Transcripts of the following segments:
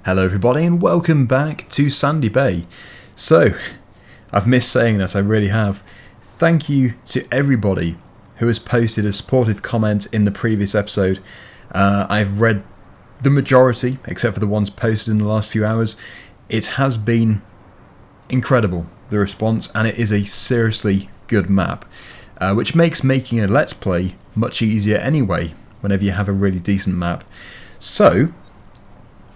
Hello everybody and welcome back to Sandy Bay. So, I've missed saying that, I really have. Thank you to everybody who has posted a supportive comment in the previous episode. I've read the majority, except for the ones posted in the last few hours. It has been incredible, the response, and it is a seriously good map, which makes making a Let's Play much easier anyway, whenever you have a really decent map. So,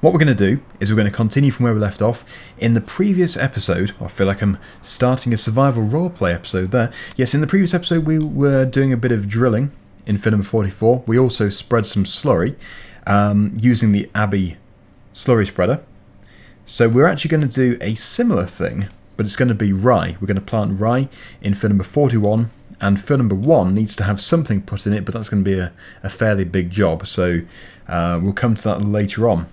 what we're going to do is we're going to continue from where we left off. In the previous episode, I feel like I'm starting a survival roleplay episode there. Yes, in the previous episode we were doing a bit of drilling in field number 44. We also spread some slurry using the Abbey slurry spreader. So we're actually going to do a similar thing, but it's going to be rye. We're going to plant rye in field number 41, and field number 1 needs to have something put in it, but that's going to be a fairly big job, so we'll come to that later on.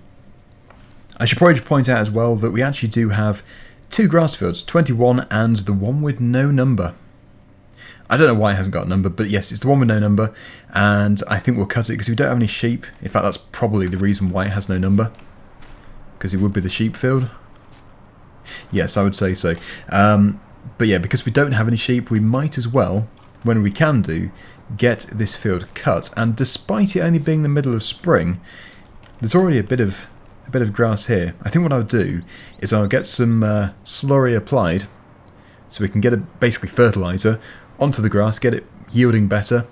I should probably point out as well that we actually do have two grass fields, 21 and the one with no number. I don't know why it hasn't got a number, but yes, it's the one with no number, and I think we'll cut it because we don't have any sheep. In fact, that's probably the reason why it has no number, because it would be the sheep field. Yes, I would say so. But yeah, because we don't have any sheep, we might as well, when we can do, get this field cut. And despite it only being the middle of spring, there's already a bit of grass here. I think what I'll do is I'll get some slurry applied so we can get basically fertiliser onto the grass, get it yielding better.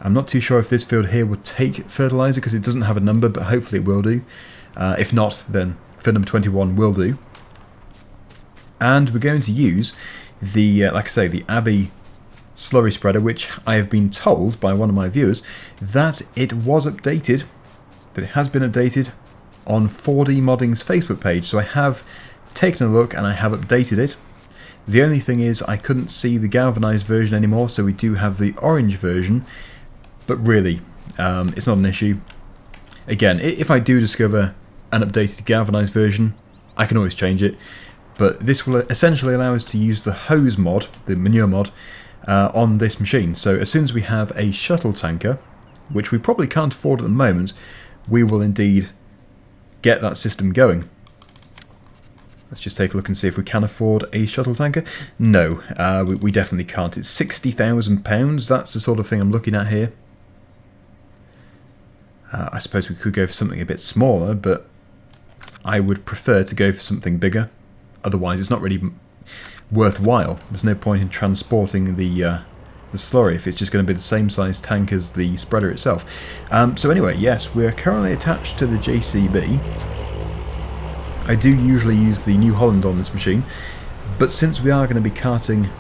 I'm not too sure if this field here would take fertiliser because it doesn't have a number, but hopefully it will do. If not, then field number 21 will do. And we're going to use the, like I say, the Abbey slurry spreader, which I have been told by one of my viewers that it was updated, that it has been updated on 4D Modding's Facebook page, so I have taken a look and I have updated it. The only thing is I couldn't see the galvanised version anymore, so we do have the orange version, but really it's not an issue. Again, if I do discover an updated galvanised version, I can always change it, but this will essentially allow us to use the hose mod, the manure mod, on this machine. So as soon as we have a shuttle tanker, which we probably can't afford at the moment, we will indeed get that system going. Let's just take a look and see if we can afford a shuttle tanker. No, we definitely can't. It's £60,000. That's the sort of thing I'm looking at here. I suppose we could go for something a bit smaller, but I would prefer to go for something bigger. Otherwise, it's not really worthwhile. There's no point in transporting the slurry if it's just going to be the same size tank as the spreader itself. So anyway, yes, we're currently attached to the JCB. I do usually use the New Holland on this machine, but since we are going to be carting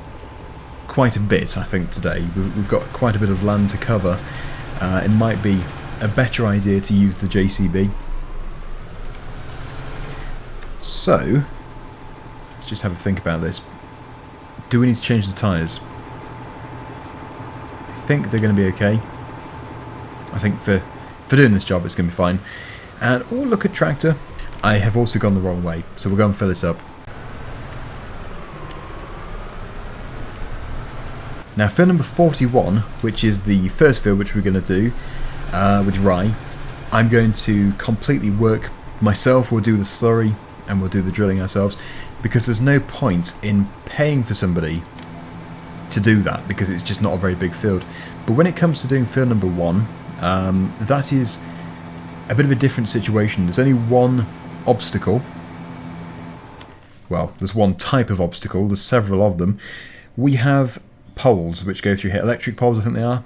quite a bit, I think, today, we've got quite a bit of land to cover, it might be a better idea to use the JCB. So, let's just have a think about this. Do we need to change the tyres? I think they're going to be okay. I think for doing this job it's going to be fine. And oh, look at tractor. I have also gone the wrong way, so we'll go and fill this up. Now field number 41, which is the first field which we're going to do with rye, I'm going to completely work myself. We'll do the slurry and we'll do the drilling ourselves, because there's no point in paying for somebody to do that, because it's just not a very big field. But when it comes to doing field number 1, that is a bit of a different situation. There's only one obstacle. Well, there's one type of obstacle, there's several of them. We have poles which go through here, electric poles I think they are,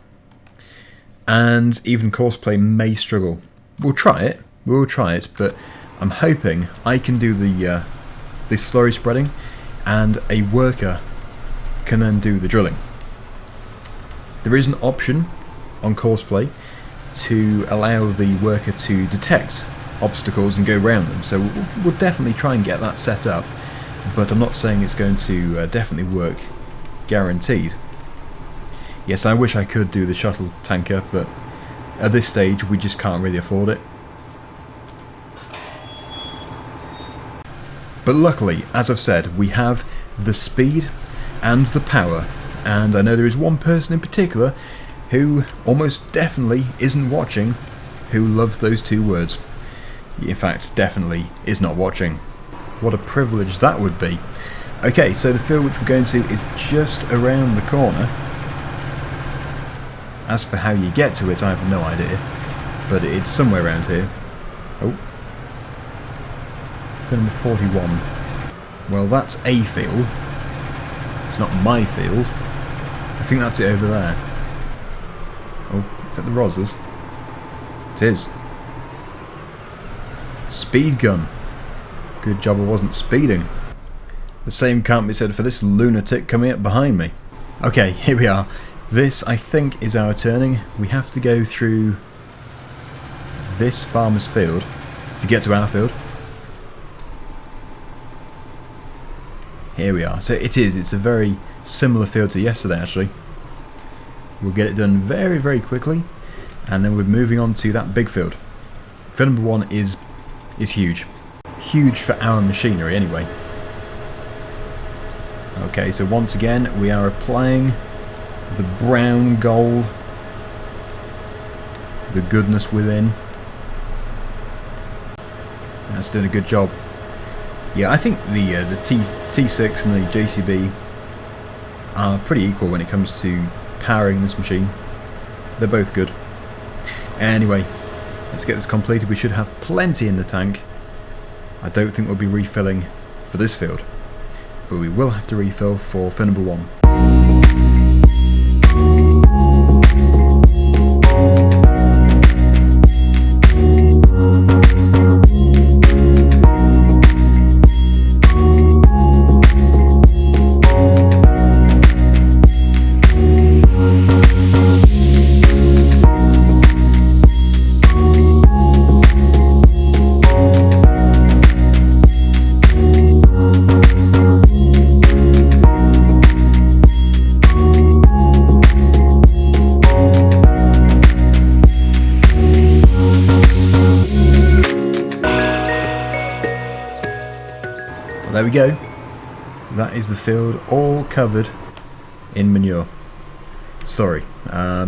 and even Courseplay may struggle. We'll try it, but I'm hoping I can do the slurry spreading and a worker can then do the drilling. There is an option on Courseplay to allow the worker to detect obstacles and go around them, so we'll definitely try and get that set up, but I'm not saying it's going to definitely work, guaranteed. Yes, I wish I could do the shuttle tanker, but at this stage we just can't really afford it. But luckily, as I've said, we have the speed and the power, and I know there is one person in particular who almost definitely isn't watching who loves those two words. in fact, definitely is not watching. What a privilege that would be. Okay, so the field which we're going to is just around the corner. As for how you get to it, I have no idea, but it's somewhere around here. Oh. Field number 41. Well, that's a field. It's not my field. I think that's it over there. Oh, is that the Rosas? It is. Speed gun. Good job I wasn't speeding. The same can't be said for this lunatic coming up behind me. Okay, here we are. This, I think, is our turning. We have to go through this farmer's field to get to our field. Here we are. So it's a very similar field to yesterday, actually. We'll get it done very, very quickly, and then we're moving on to that big field. Field number 1 is huge. Huge for our machinery, anyway. Okay, so once again, we are applying the brown gold, the goodness within. That's doing a good job. Yeah, I think the T6 and the JCB are pretty equal when it comes to powering this machine. They're both good. Anyway, let's get this completed. We should have plenty in the tank. I don't think we'll be refilling for this field, but we will have to refill for field number 1. There we go. That is the field all covered in manure. Sorry. Yeah,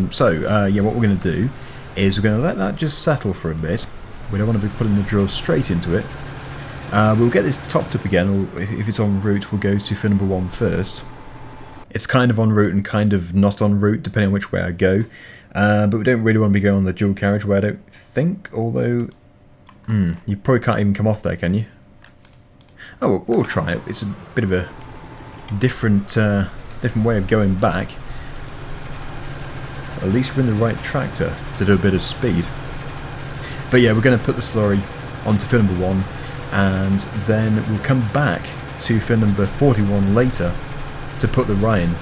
what we're going to do is we're going to let that just settle for a bit. We don't want to be putting the drill straight into it. We'll get this topped up again, or if it's en route, we'll go to field number 1 first. It's kind of en route and kind of not en route, depending on which way I go. But we don't really want to be going on the dual carriageway, I don't think, although... you probably can't even come off there, can you? Oh, we'll try it. It's a bit of a different way of going back. At least we're in the right tractor to do a bit of speed. But yeah, we're going to put the slurry onto field number 1, and then we'll come back to field number 41 later to put the rye in.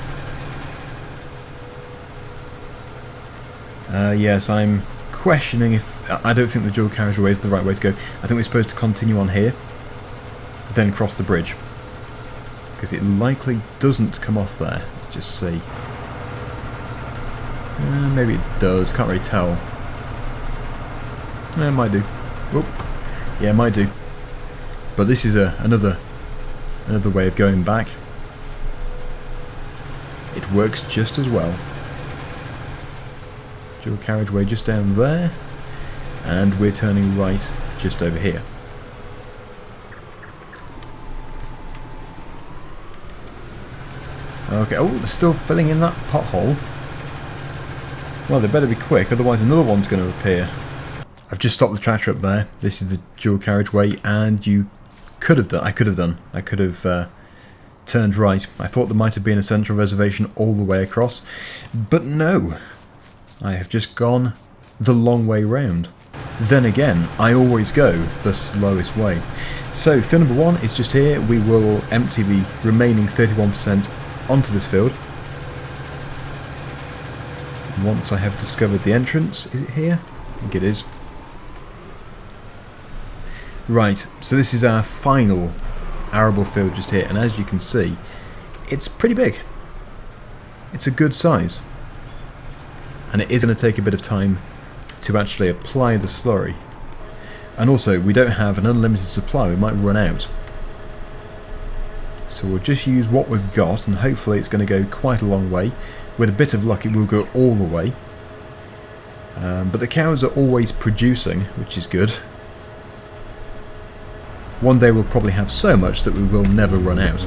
Yes, I'm questioning if... I don't think the dual carriageway is the right way to go. I think we're supposed to continue on here, then cross the bridge, because it likely doesn't come off there. Let's just see. Maybe it does, can't really tell. It might do. Whoop. Yeah, it might do. But this is another way of going back. It works just as well. Dual carriageway just down there, and we're turning right just over here. Okay, oh, they're still filling in that pothole. Well, they better be quick, otherwise another one's going to appear. I've just stopped the tractor up there. This is the dual carriageway, and I could have turned right. I thought there might have been a central reservation all the way across, but no. I have just gone the long way round. Then again, I always go the slowest way. So, field number 1 is just here. We will empty the remaining 31% onto this field. Once I have discovered the entrance. Is it here? I think it is. Right, so this is our final arable field just here, and as you can see, it's pretty big. It's a good size. And it is going to take a bit of time to actually apply the slurry. And also, we don't have an unlimited supply, we might run out. So we'll just use what we've got, and hopefully it's going to go quite a long way. With a bit of luck it will go all the way. But the cows are always producing, which is good. one day we'll probably have so much that we will never run out.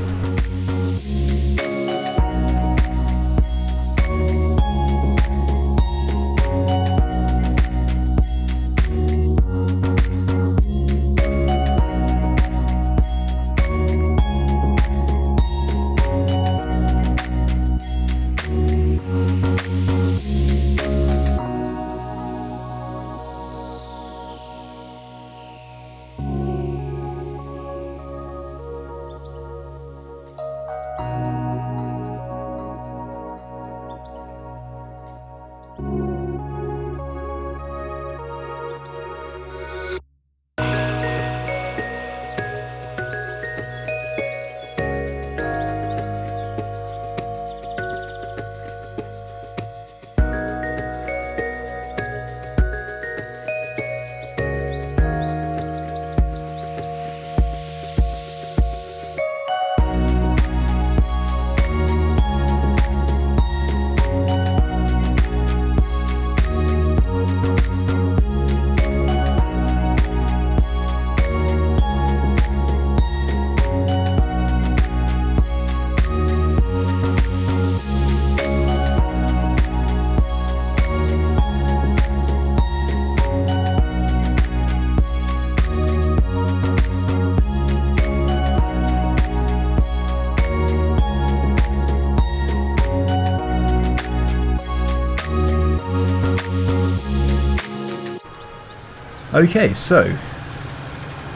Okay, so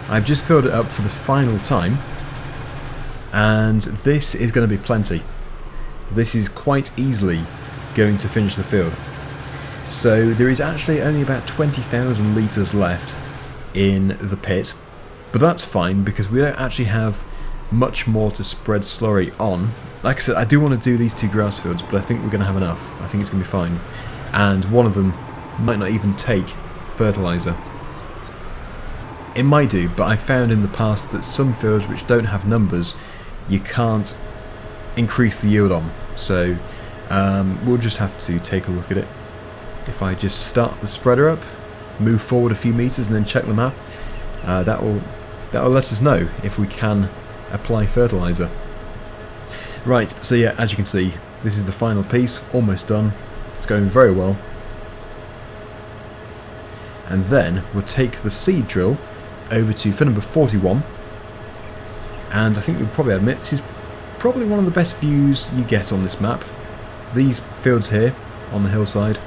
I've just filled it up for the final time, and this is going to be plenty. This is quite easily going to finish the field. So there is actually only about 20,000 litres left in the pit, but that's fine because we don't actually have much more to spread slurry on. Like I said, I do want to do these 2 grass fields, but I think we're going to have enough. I think it's going to be fine. And one of them might not even take fertiliser. It might do, but I found in the past that some fields which don't have numbers, you can't increase the yield on. So we'll just have to take a look at it. If I just start the spreader up, move forward a few meters and then check the map, that will let us know if we can apply fertiliser. Right, so yeah, as you can see, this is the final piece, almost done. It's going very well. And then we'll take the seed drill over to field number 41, and I think you'll probably admit this is probably one of the best views you get on this map. These fields here on the hillside,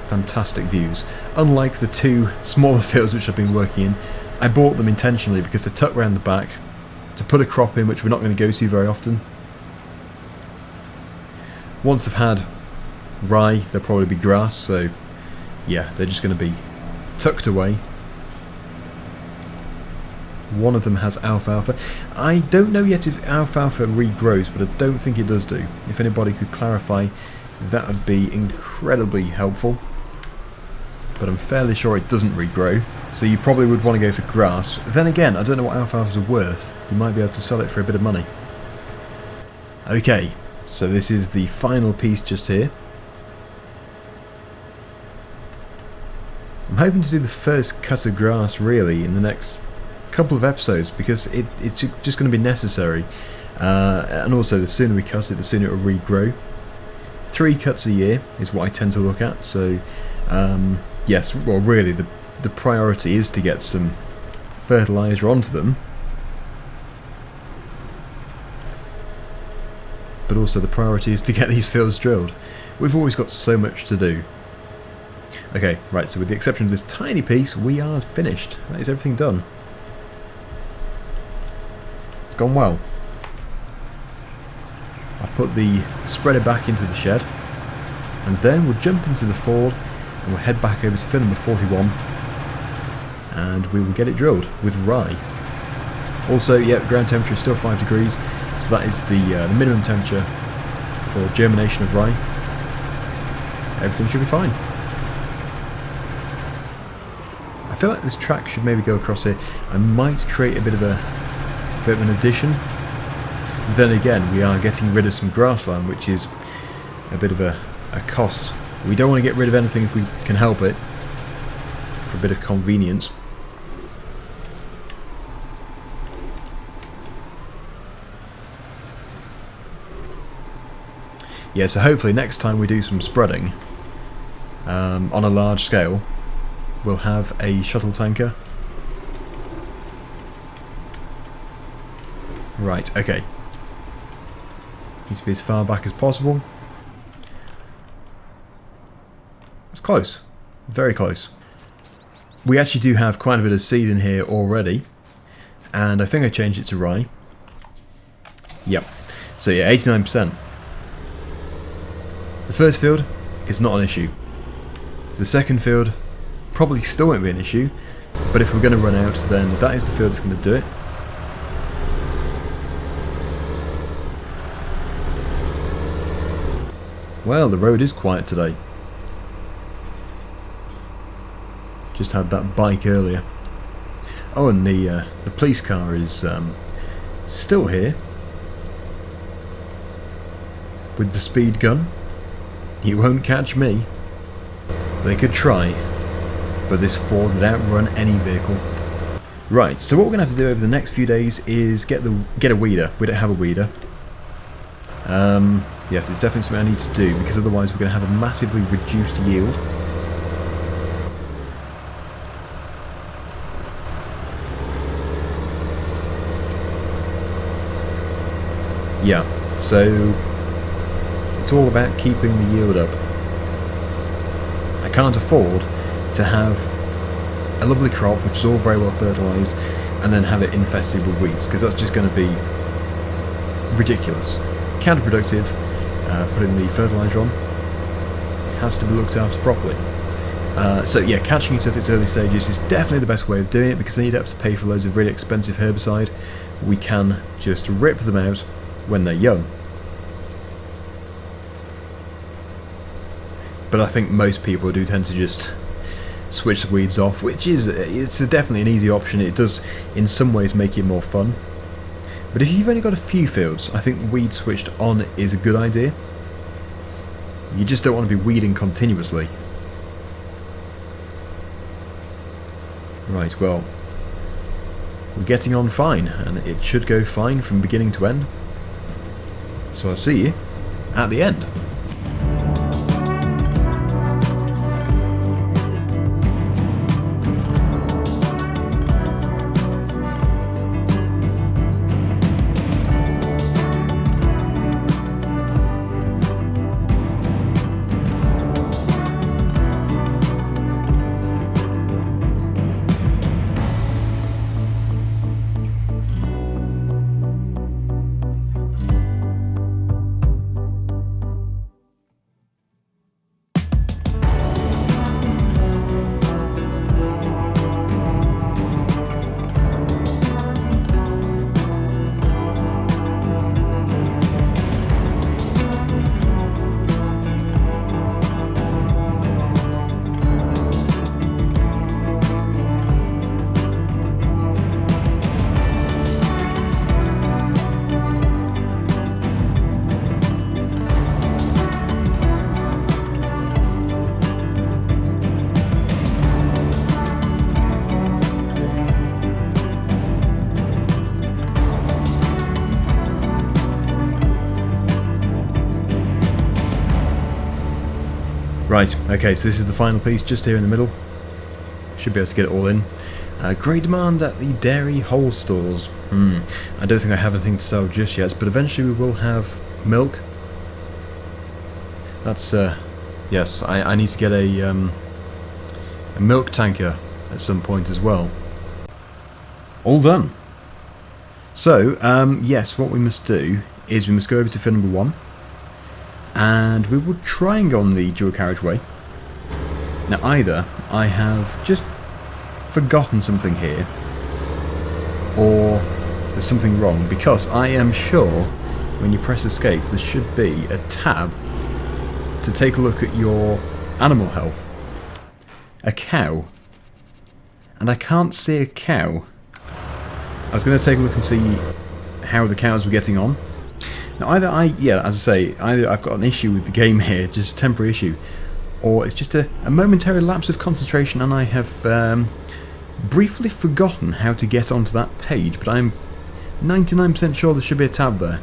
fantastic views. Unlike the 2 smaller fields which I've been working in, I bought them intentionally because they're tucked around the back to put a crop in which we're not going to go to very often. Once they've had rye, there'll probably be grass, so yeah, they're just going to be tucked away. One of them has alfalfa. I don't know yet if alfalfa regrows, but I don't think it does do. If anybody could clarify, that would be incredibly helpful. But I'm fairly sure it doesn't regrow, so you probably would want to go for grass. Then again, I don't know what alfalfas are worth. You might be able to sell it for a bit of money. Okay, so this is the final piece just here. I'm hoping to do the first cut of grass really in the next couple of episodes, because it's just going to be necessary, and also the sooner we cut it, the sooner it will regrow. 3 cuts a year is what I tend to look at, so yes, well really the priority is to get some fertiliser onto them, but also the priority is to get these fields drilled. We've always got so much to do. Okay, right, so with the exception of this tiny piece, we are finished. That is everything done. Gone well. I put the spreader back into the shed, and then we'll jump into the Ford and we'll head back over to field number 41, and we will get it drilled with rye. Also, yeah, the ground temperature is still 5 degrees, so that is the minimum temperature for germination of rye. Everything should be fine. I feel like this track should maybe go across here. I might create a bit of an addition. Then again, we are getting rid of some grassland, which is a bit of a cost. We don't want to get rid of anything if we can help it, for a bit of convenience. yeah, so hopefully next time we do some spreading on a large scale, we'll have a shuttle tanker. Right, okay. Needs to be as far back as possible. It's close. Very close. We actually do have quite a bit of seed in here already. And I think I changed it to rye. Yep. So yeah, 89%. The first field is not an issue. The second field probably still won't be an issue. But if we're going to run out, then that is the field that's going to do it. Well, the road is quiet today. Just had that bike earlier. Oh, and the police car is still here with the speed gun. He won't catch me. They could try, but this Ford would outrun any vehicle. Right, so what we're going to have to do over the next few days is get a weeder. We don't have a weeder. Yes, it's definitely something I need to do, because otherwise we're going to have a massively reduced yield. Yeah, so it's all about keeping the yield up. I can't afford to have a lovely crop, which is all very well fertilised, and then have it infested with weeds, because that's just going to be ridiculous. Counterproductive. Putting the fertiliser on has to be looked after properly. So yeah, catching it at its early stages is definitely the best way of doing it, because then you don't have to pay for loads of really expensive herbicide. We can just rip them out when they're young. But I think most people do tend to just switch the weeds off, which is it's definitely an easy option. It does in some ways make it more fun. But if you've only got a few fields, I think weed switched on is a good idea. You just don't want to be weeding continuously. Right, well, we're getting on fine, and it should go fine from beginning to end. So I'll see you at the end. Right, okay, so this is the final piece just here in the middle. Should be able to get it all in. Great demand at the dairy whole stores. I don't think I have anything to sell just yet, but eventually we will have milk. That's, yes, I need to get a milk tanker at some point as well. All done. So, yes, what we must do is we must go over to field number 1. And we will try and go on the dual carriageway. Now either I have just forgotten something here, or there's something wrong, because I am sure when you press escape there should be a tab to take a look at your animal health. A cow. And I can't see a cow. I was going to take a look and see how the cows were getting on. Now either as I say, either I've got an issue with the game here, just a temporary issue, or it's just a momentary lapse of concentration and I have briefly forgotten how to get onto that page, but I'm 99% sure there should be a tab there.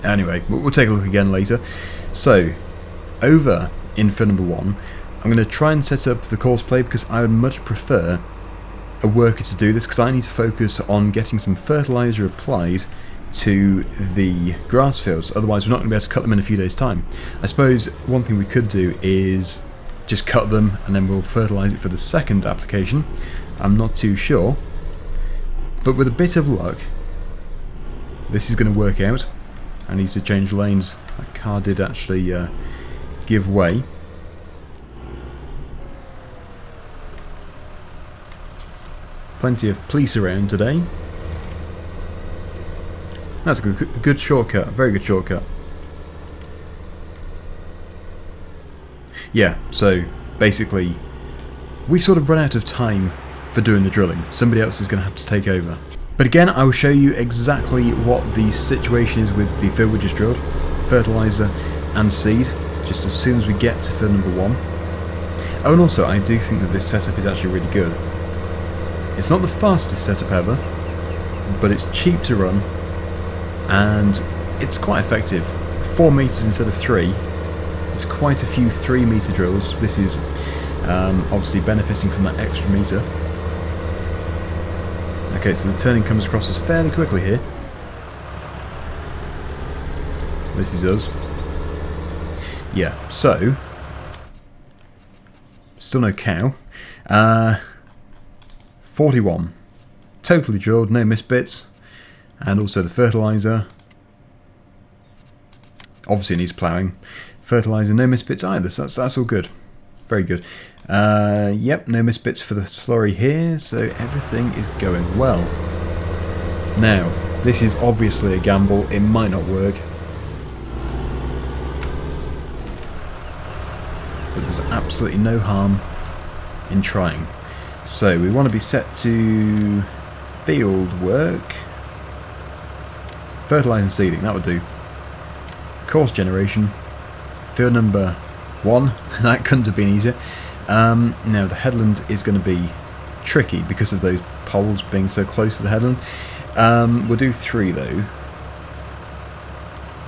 Anyway, we'll take a look again later. So, over in field number 1, I'm going to try and set up the course play because I would much prefer a worker to do this, because I need to focus on getting some fertiliser applied to the grass fields, otherwise we're not going to be able to cut them in a few days' time. I suppose one thing we could do is just cut them and then we'll fertilise it for the second application. I'm not too sure, but with a bit of luck this is going to work out. I need to change lanes. That car did actually give way. Plenty of police around today. That's a good shortcut, very good shortcut. Yeah, so basically we've sort of run out of time for doing the drilling. Somebody else is going to have to take over. But again, I will show you exactly what the situation is with the field we just drilled, fertiliser and seed, just as soon as we get to field number 1. Oh, and also I do think that this setup is actually really good. It's not the fastest setup ever, but it's cheap to run and it's quite effective. 4 meters instead of 3. There's quite a few 3 meter drills. This is obviously benefiting from that extra meter. Okay, so the turning comes across us fairly quickly here. This is us. Yeah, so still no cow. 41. Totally drilled, no misbits. And also the fertiliser. Obviously it needs ploughing. Fertiliser, no misbits either, so that's all good. Very good. Yep, no misbits for the slurry here, so everything is going well. Now, this is obviously a gamble, it might not work. But there's absolutely no harm in trying. So we want to be set to field work. Fertilising and seeding, that would do. Course generation. Field number 1, that couldn't have been easier. Now the headland is going to be tricky because of those poles being so close to the headland. We'll do 3 though.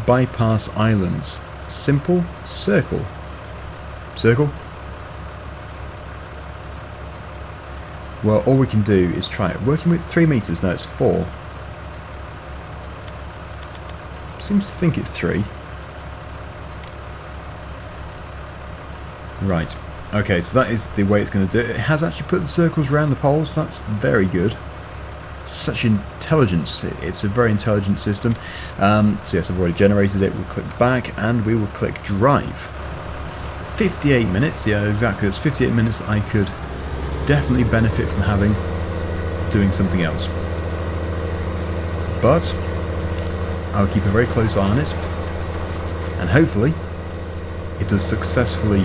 Bypass islands. Simple, circle. Circle? Well, all we can do is try it. Working with 3 meters, no, it's 4. Seems to think it's 3. Right. Okay, so that is the way it's going to do it. It has actually put the circles around the poles. That's very good. Such intelligence. It's a very intelligent system. So yes, I've already generated it. We'll click back and we will click drive. 58 minutes. Yeah, exactly. That's 58 minutes that I could definitely benefit from doing something else. But I'll keep a very close eye on it. And hopefully it does successfully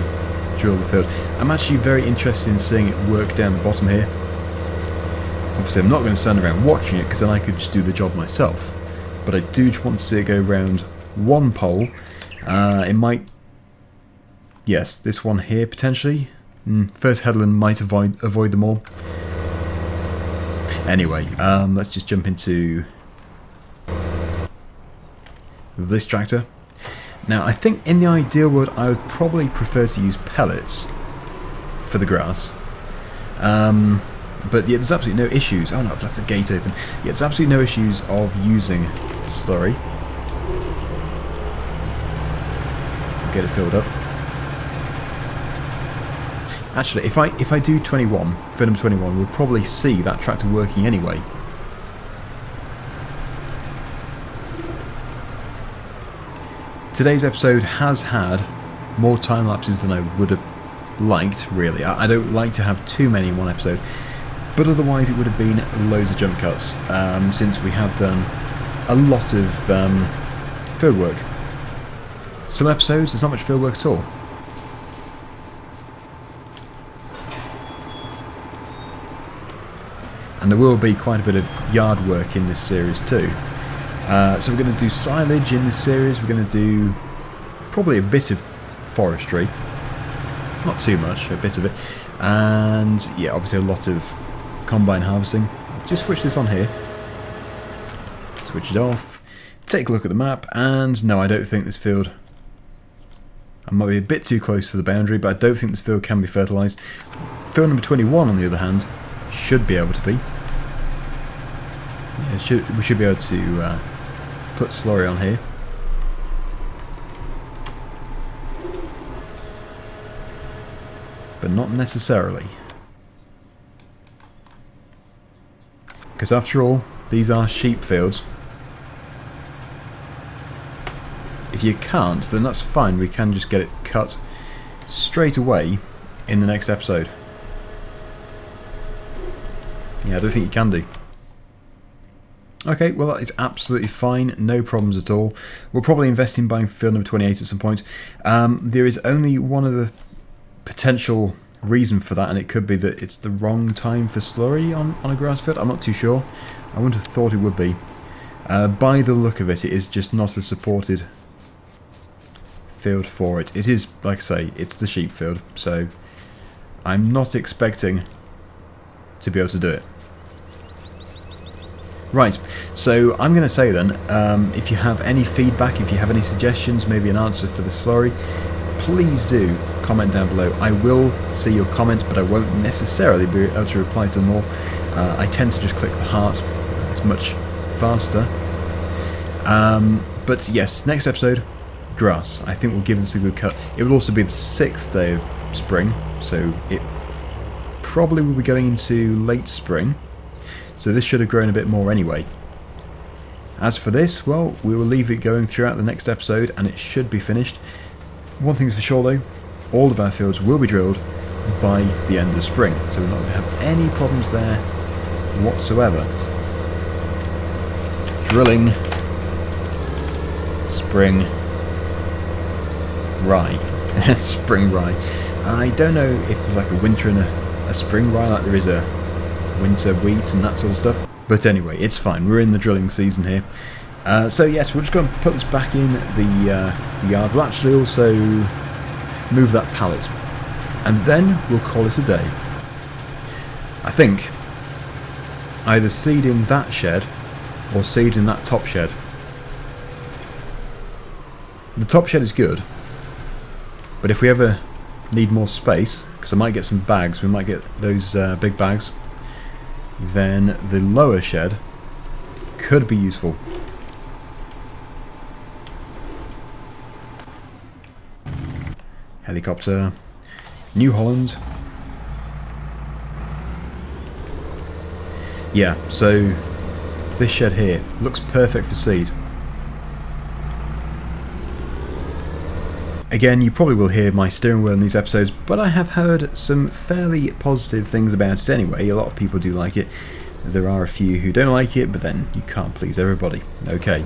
drill the field. I'm actually very interested in seeing it work down the bottom here. Obviously I'm not going to stand around watching it because then I could just do the job myself. But I do just want to see it go around one pole. It might... Yes, this one here potentially. First headland might avoid them all. Anyway, let's just jump into this tractor. Now, I think in the ideal world, I would probably prefer to use pellets for the grass. But yeah, there's absolutely no issues. Oh no, I've left the gate open. Yeah, there's absolutely no issues of using slurry. Get it filled up. Actually, if I do 21, field number 21, we'll probably see that tractor working anyway. Today's episode has had more time lapses than I would have liked, really. I don't like to have too many in one episode, but otherwise it would have been loads of jump cuts, since we have done a lot of field work. Some episodes there's not much field work at all. And there will be quite a bit of yard work in this series too. So we're going to do silage in this series, we're going to do probably a bit of forestry, not too much, a bit of it, and yeah, obviously a lot of combine harvesting. Let's just switch this on here, switch it off, take a look at the map, and no, I don't think this field... I might be a bit too close to the boundary, but I don't think this field can be fertilised. Field number 21, on the other hand, should be able to be. Yeah, we should be able to put slurry on here. But not necessarily. Because after all, these are sheep fields. If you can't, then that's fine. We can just get it cut straight away in the next episode. Yeah, I don't think you can do. Okay, well that is absolutely fine. No problems at all. We'll probably invest in buying field number 28 at some point. There is only one other potential reason for that, and it could be that it's the wrong time for slurry on a grass field. I'm not too sure. I wouldn't have thought it would be. By the look of it, it is just not a supported field for it. It is, like I say, it's the sheep field, so I'm not expecting to be able to do it. Right, so I'm going to say then, if you have any feedback, if you have any suggestions, maybe an answer for the slurry, please do comment down below. I will see your comments, but I won't necessarily be able to reply to them all. I tend to just click the heart. It's much faster. But yes, next episode, grass. I think we'll give this a good cut. It will also be the 6th day of spring, so it probably will be going into late spring. So this should have grown a bit more anyway. As for this, well, we will leave it going throughout the next episode, and it should be finished. One thing's for sure though, all of our fields will be drilled by the end of spring, so we're not going to have any problems there whatsoever. Drilling, spring, rye. Spring rye. I don't know if there's like a winter and a spring rye, like there is a winter wheat and that sort of stuff. But anyway, it's fine. We're in the drilling season here. So yes, we're just going to put this back in the yard. We'll actually also move that pallet, and then we'll call it a day. I think either seed in that shed or seed in that top shed. The top shed is good, but if we ever need more space, because I might get some bags, we might get those big bags, then the lower shed could be useful. Helicopter, New Holland. Yeah, so this shed here looks perfect for seed. Again, you probably will hear my steering wheel in these episodes, but I have heard some fairly positive things about it anyway. A lot of people do like it. There are a few who don't like it, but then you can't please everybody. Okay,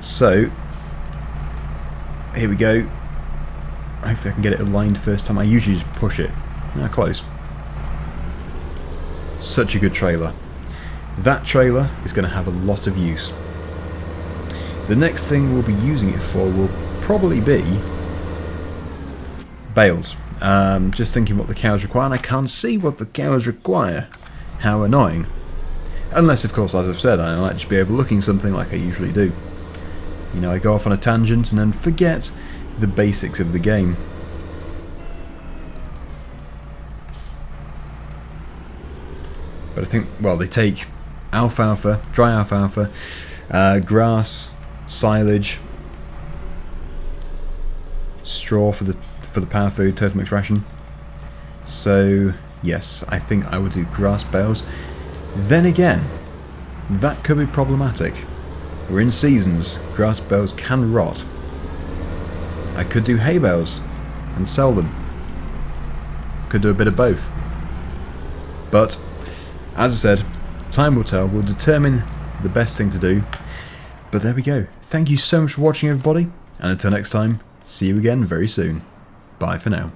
so here we go. Hopefully I can get it aligned first time. I usually just push it. Close. Such a good trailer. That trailer is going to have a lot of use. The next thing we'll be using it for will probably be bales. Just thinking what the cows require, and I can't see what the cows require. How annoying. Unless, of course, as I've said, I might just be overlooking something like I usually do. You know, I go off on a tangent and then forget the basics of the game. But I think, well, they take alfalfa, dry alfalfa, grass, silage, straw for the power food, total mix ration. So yes, I think I would do grass bales. Then again, that could be problematic. We're in seasons, grass bales can rot. I could do hay bales and sell them. Could do a bit of both. But, as I said, time will tell. We'll determine the best thing to do. But there we go. Thank you so much for watching, everybody. And until next time, see you again very soon. Bye for now.